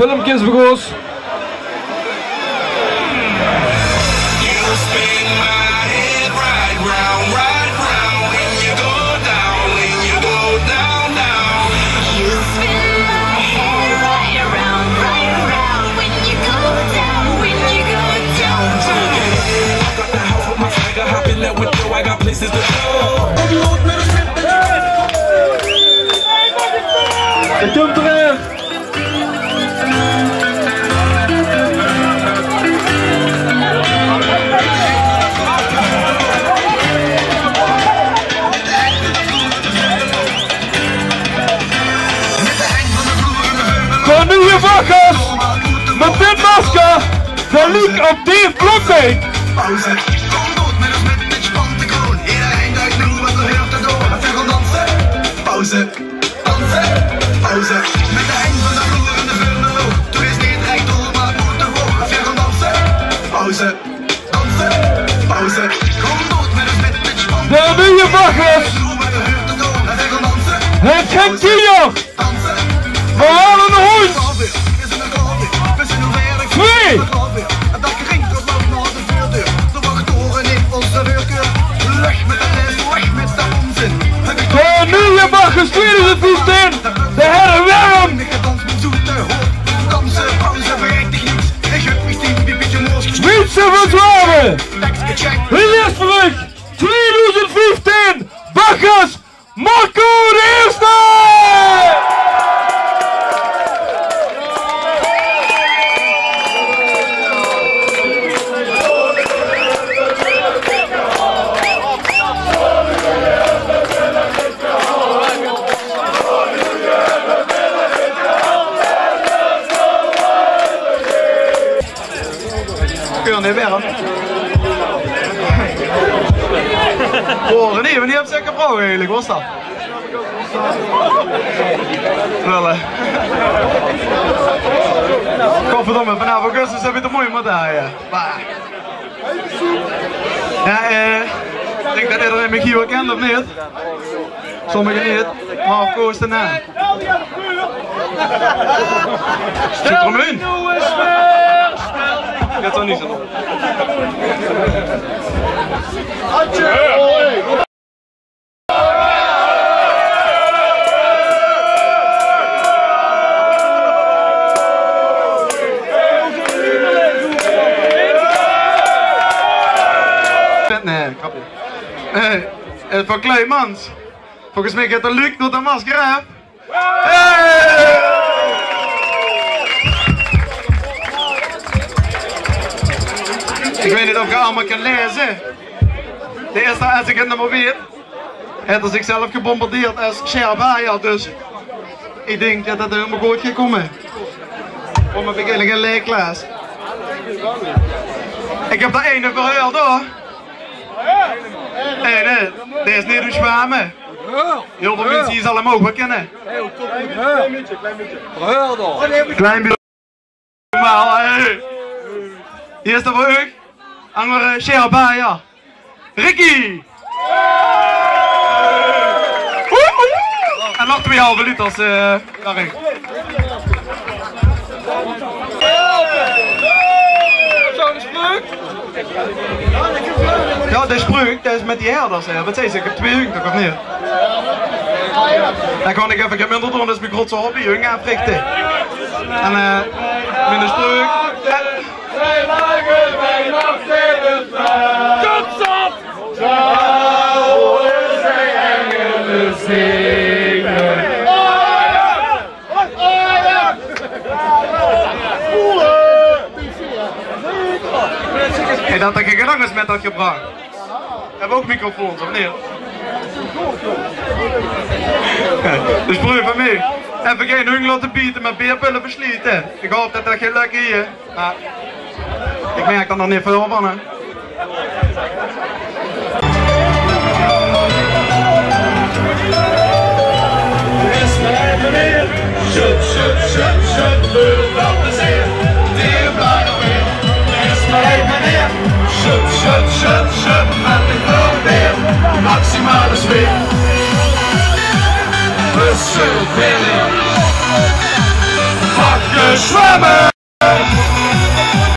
filmpjes broers. Het komt terug! Voor nieuwe bakkers! Met dit masker! De leak op Dave Blokbeek! Pauze, kom dood met ons met dit spannende kroon. Iedereen duikt nu wat er heurt erdoor. We gaan dansen, pauze, dansen, pauze. Met de eind van de vloer en de vuurende loop. Toen is niet recht door, maar het moet ervoor. We gaan dansen, pauze, dansen, pauze. Kom dood met ons met dit spannende kroon. De nieuwe bakkers! We gaan dansen, Het geen kier! We halen de hond! we zijn nog weer. Twee! En dat krinkt tot lang naar de voordeur. De wachttoren in onze deurkeur. Weg met de les, weg met de onzin. De nieuwe bakkers 2015! De herwerm! Ik dans mijn zoete hoop. Dansen, pauze, bereik dich niet. Ik heb mich tien piepetje moos gestuurd. Wietse van Zwaven! Tekst gecheckt. Hier is terug! 2015! Bakkers! Marco de Eerste! Kun je niet weer? Horen niet, maar die hebben zeker vrouw eigenlijk, wat is dat? Wel Godverdomme, vanaf augustus heb je het mooi met daar, ja. Ja, ik denk dat iedereen Michiel wel kent of niet? Sommigen niet, maar of course daarna. Zit er hem in? Gaat zo niet zo op. Nee, grapje. Van Kleimans. Volgens mij gaat er Luc door de masker af. Ik weet niet of je allemaal kan lezen. De eerste als ik het nummer weet, heeft hij zichzelf gebombardeerd als Sherbaya, dus ik denk dat dat helemaal goed gaat komen. Om een beginning in leerklas. Ik heb daar ene verhuurd hoor. Nee, dit is niet uw zwamen. Heel veel mensen hier zal hem ook wel kennen. Klein beetje. Verhuur dan. Klein beetje. Maar hier is de voor u. Andere Sherbaya. Ricky! En nog 2,5 liters daarin. Zo'n spreuk? Ja, de spreuk, dat is met die herders. Wat zei ze? Ik heb 2 uur, toch of niet? Dan kan ik even gemiddeld doen, dat is mijn grootste hobby, jong aanprichten. En met de spreuk. Wij lagen bij nacht in het veld. Kutstop! Zo is hij engelen zingen. Hey, dat ik een gedangers met had gebracht. Hebben we ook microfoons, of niet? Dus broer van mij, even geen hung laten bieden met beerpillen verslieten. Ik hoop dat dat geen lukken hier. Maar ik merk er nog niet veel van, hè. Shut, beurt dat de zeer. Die blijft nog weer. Is mij meneer. Shut, met ik probeer. Maximale sfeer. Brussel, Billy. Pakken. zwemmen.